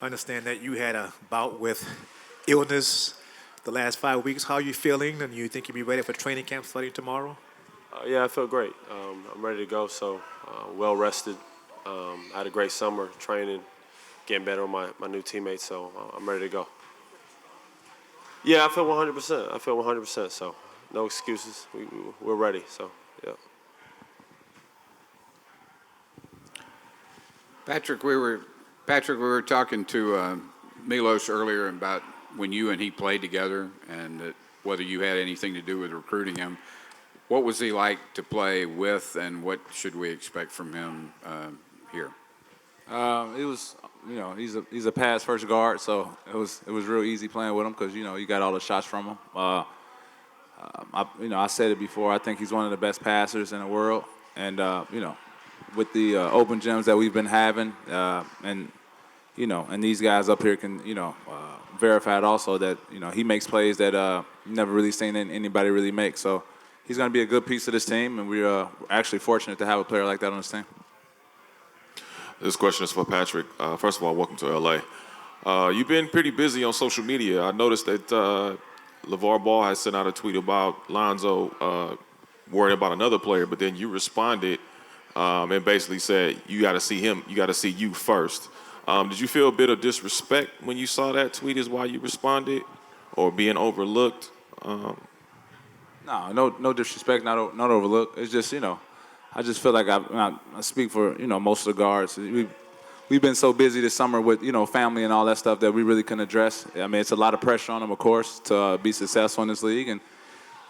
I understand that you had a bout with illness the last 5 weeks. How are you feeling? And you think you'll be ready for training camp starting tomorrow? Yeah, I feel great. I'm ready to go. So well rested. I had a great summer training, getting better with my new teammates. So I'm ready to go. Yeah, I feel 100%. I feel 100%. So no excuses. We're ready. So yeah. Patrick, we were Patrick, we were talking to Milos earlier about when you and he played together, and whether you had anything to do with recruiting him. What was he like to play with, and what should we expect from him here? It was, he's a pass first guard, so it was real easy playing with him because you got all the shots from him. I said it before. I think he's one of the best passers in the world, and with the open gyms that we've been having, and these guys up here can verify it also that he makes plays that never really seen anybody really make. So he's going to be a good piece of this team, and we're actually fortunate to have a player like that on this team. This question is for Patrick. First of all, welcome to LA. You've been pretty busy on social media. I noticed that LeVar Ball has sent out a tweet about Lonzo worrying about another player, but then you responded and basically said you got to see him, you got to see you first. Did you feel a bit of disrespect when you saw that tweet is why you responded, or being overlooked? No disrespect, not overlooked. It's just I just feel like I speak for most of the guards. We've been so busy this summer with family and all that stuff that we really couldn't address. I mean, it's a lot of pressure on them, of course, to be successful in this league, and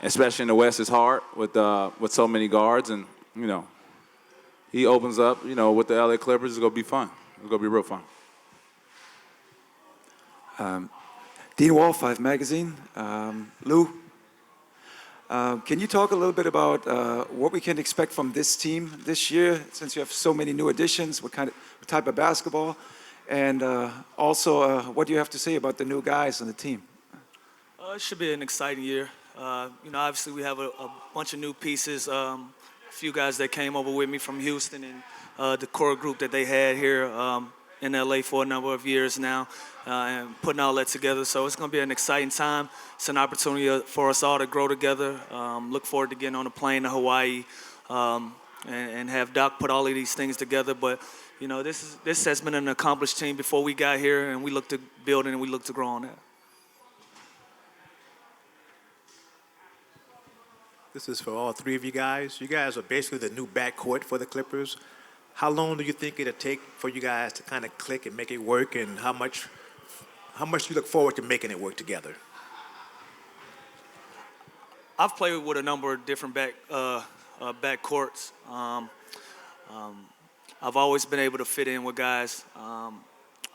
especially in the West, it's hard with so many guards. And he opens up, with the LA Clippers. It's gonna be fun. It's gonna be real fun. Dean Wall, 5 Magazine. Lou, can you talk a little bit about what we can expect from this team this year, since you have so many new additions, what type of basketball, and also what do you have to say about the new guys on the team? It should be an exciting year. Obviously we have a bunch of new pieces, a few guys that came over with me from Houston, and the core group that they had here in LA for a number of years now, and putting all that together. So it's going to be an exciting time. It's an opportunity for us all to grow together. Look forward to getting on a plane to Hawaii and have Doc put all of these things together. But this has been an accomplished team before we got here, and we look to build it and we look to grow on that. This is for all three of you guys. You guys are basically the new backcourt for the Clippers. How long do you think it'll take for you guys to kind of click and make it work, and how much do you look forward to making it work together? I've played with a number of different backcourts. I've always been able to fit in with guys.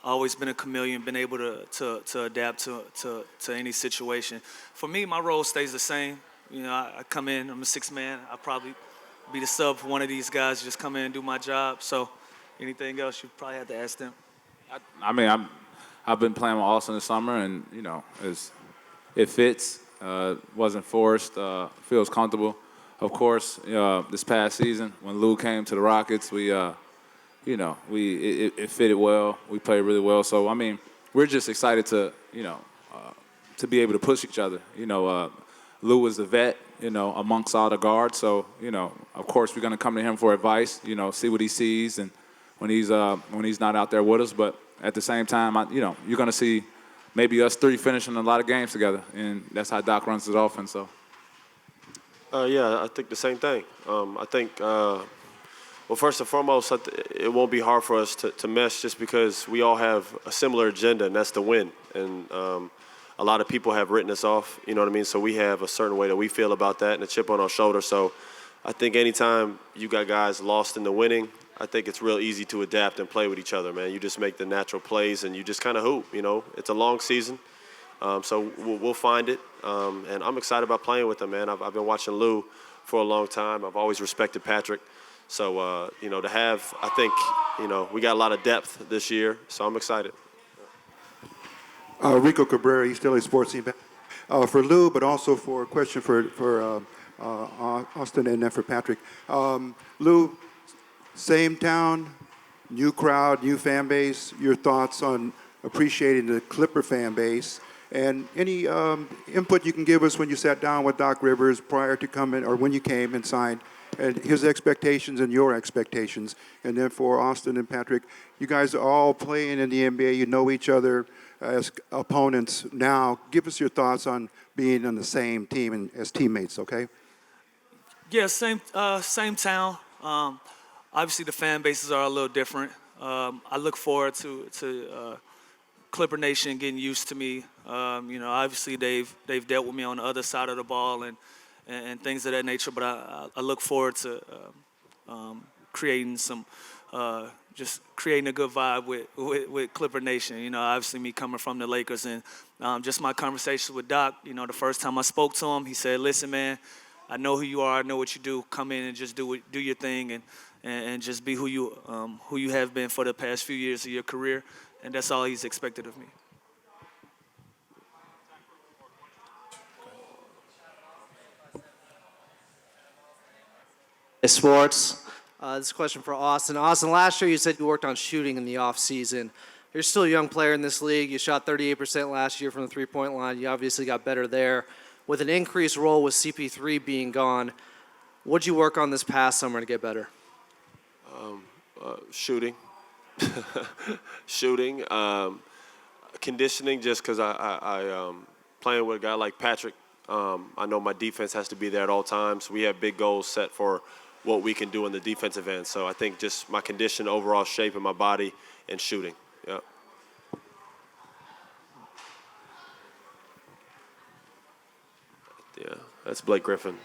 Always been a chameleon, been able to adapt to any situation. For me, my role stays the same. I come in, I'm a sixth man. I'll probably be the sub for one of these guys, just come in and do my job. So anything else, you probably have to ask them. I've been playing with Austin this summer, and it fits. Wasn't forced. Feels comfortable. Of course, this past season when Lou came to the Rockets, it fitted well. We played really well. So we're just excited to be able to push each other. Lou is the vet, amongst all the guards. So, of course, we're going to come to him for advice, see what he sees and when he's not out there with us. But at the same time, you're going to see maybe us three finishing a lot of games together, and that's how Doc runs his offense. So. Yeah, I think the same thing. I think, well, first and foremost, it won't be hard for us to mesh just because we all have a similar agenda, and that's to win. And a lot of people have written us off, you know what I mean? So we have a certain way that we feel about that and a chip on our shoulder. So I think anytime you got guys lost in the winning, I think it's real easy to adapt and play with each other, man. You just make the natural plays and you just kind of hoop, It's a long season, so we'll find it. And I'm excited about playing with them, man. I've been watching Lou for a long time. I've always respected Patrick. So, to have, I think, we got a lot of depth this year, so I'm excited. Rico Cabrera, East LA Sports Team. For Lou, but also for a question for Austin and then for Patrick. Lou, same town, new crowd, new fan base. Your thoughts on appreciating the Clipper fan base. And any input you can give us when you sat down with Doc Rivers prior to coming, or when you came and signed, and his expectations and your expectations. And then for Austin and Patrick, you guys are all playing in the NBA. You know each other as opponents now. Give us your thoughts on being on the same team and as teammates, okay? Yeah, same town. Obviously, the fan bases are a little different. I look forward to Clipper Nation getting used to me. Obviously they've dealt with me on the other side of the ball and things of that nature. But I look forward to creating just creating a good vibe with Clipper Nation. Obviously me coming from the Lakers and just my conversations with Doc. The first time I spoke to him, he said, "Listen, man, I know who you are. I know what you do. Come in and just do your thing and just be who you have been for the past few years of your career." And that's all he's expected of me. Sports. This question for Austin. Austin, last year you said you worked on shooting in the offseason. You're still a young player in this league. You shot 38% last year from the three-point line. You obviously got better there. With an increased role with CP3 being gone, what'd you work on this past summer to get better? Shooting. Shooting. Conditioning, just because I playing with a guy like Patrick, I know my defense has to be there at all times. We have big goals set for what we can do in the defensive end. So I think just my condition, overall shape in my body, and shooting. Yeah. Yeah, that's Blake Griffin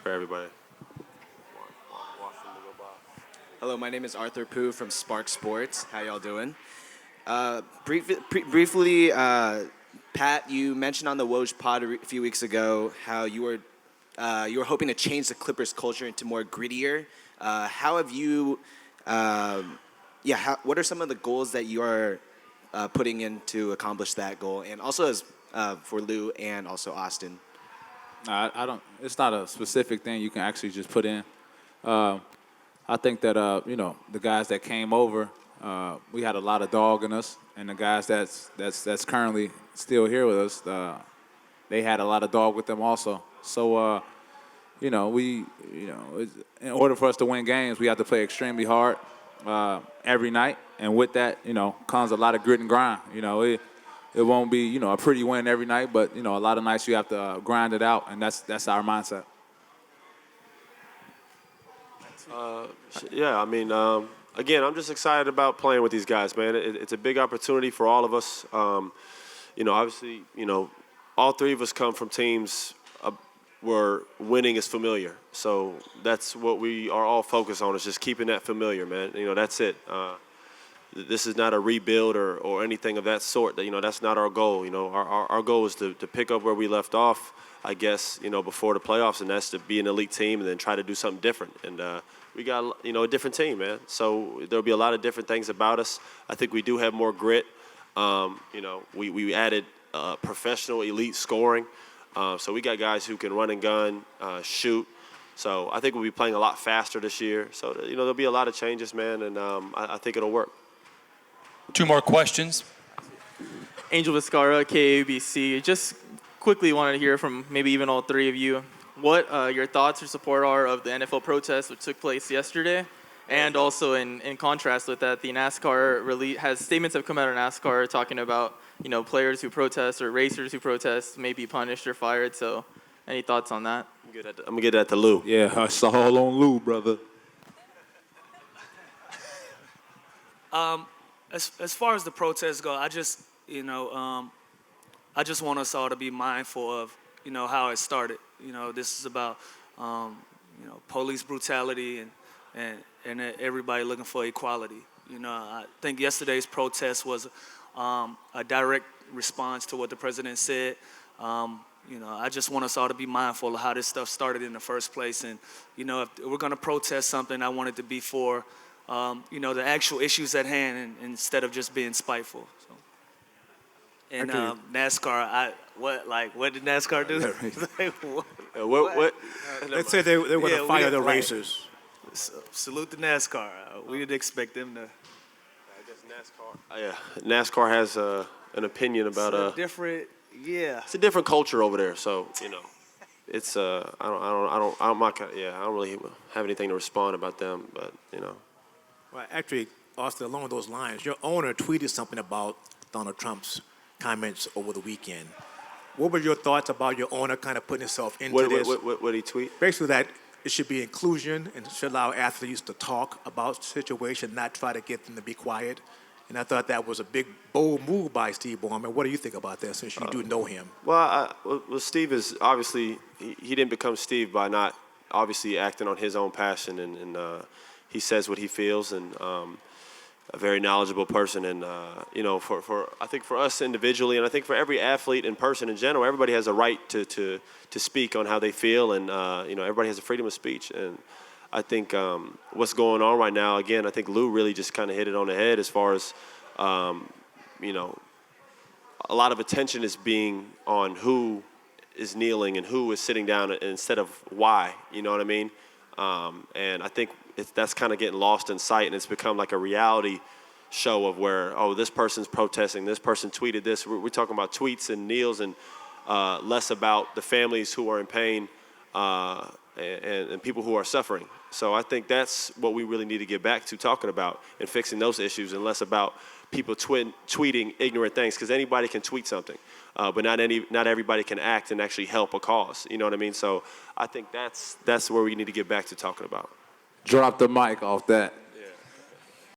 for everybody. Hello, my name is Arthur Pooh from Spark Sports. How y'all doing? Briefly, Pat, you mentioned on the Woj pod a few weeks ago how you were hoping to change the Clippers culture into more grittier. How have you? What are some of the goals that you are putting in to accomplish that goal? And also as for Lou and also Austin. I don't. It's not a specific thing you can actually just put in. I think that the guys that came over, we had a lot of dog in us, and the guys that's currently still here with us, they had a lot of dog with them also. So in order for us to win games, we have to play extremely hard every night, and with that, comes a lot of grit and grind. It won't be a pretty win every night, but a lot of nights you have to grind it out, and that's our mindset. Yeah, I mean, again, I'm just excited about playing with these guys, man. It's a big opportunity for all of us. Obviously, all three of us come from teams where winning is familiar. So that's what we are all focused on, is just keeping that familiar, man. That's it. This is not a rebuild or anything of that sort. That's not our goal. Our goal is to pick up where we left off, I guess, before the playoffs, and that's to be an elite team and then try to do something different. And we got, a different team, man. So there'll be a lot of different things about us. I think we do have more grit. We added professional elite scoring. So we got guys who can run and gun, shoot. So I think we'll be playing a lot faster this year. So, there'll be a lot of changes, man, and I think it'll work. 2 more questions. Angel Viscara, KABC. Just quickly wanted to hear from maybe even all three of you what your thoughts or support are of the NFL protests which took place yesterday. And also in contrast with that, the NASCAR statements have come out of NASCAR talking about, players who protest or racers who protest may be punished or fired. So any thoughts on that? I'm going to get that to Lou. Yeah, it's all on Lou, brother. As far as the protests go, I just want us all to be mindful of, how it started. This is about, police brutality and everybody looking for equality. I think yesterday's protest was a direct response to what the president said. I just want us all to be mindful of how this stuff started in the first place. And, if we're going to protest something, I want it to be for the actual issues at hand, and instead of just being spiteful. So. And NASCAR, what did NASCAR do? What? They said they were going to fire the racers. Salute the NASCAR. We didn't expect them to. Yeah, NASCAR has an opinion about It's a different, yeah. it's a different culture over there. So it's I'm not I don't really have anything to respond about them, but Well, actually, Austin, along those lines, your owner tweeted something about Donald Trump's comments over the weekend. What were your thoughts about your owner kind of putting himself into this? What did he tweet? Basically, that it should be inclusion and should allow athletes to talk about situation, not try to get them to be quiet. And I thought that was a big, bold move by Steve Ballmer. What do you think about that, since you do know him? Well, Steve is obviously he didn't become Steve by not obviously acting on his own passion, and he says what he feels, and a very knowledgeable person, and for I think for us individually, and I think for every athlete and person in general, everybody has a right to speak on how they feel, and everybody has a freedom of speech, and I think what's going on right now, again, I think Lou really just kind of hit it on the head as far as a lot of attention is being on who is kneeling and who is sitting down instead of why, you know what I mean? And I think that's kind of getting lost in sight, and it's become like a reality show of where, oh, this person's protesting, this person tweeted this. We're talking about tweets and kneels, and less about the families who are in pain and people who are suffering. So I think that's what we really need to get back to talking about and fixing those issues, and less about people tweeting ignorant things, because anybody can tweet something, but not everybody can act and actually help a cause. You know what I mean? So I think that's where we need to get back to talking about. Drop the mic off that.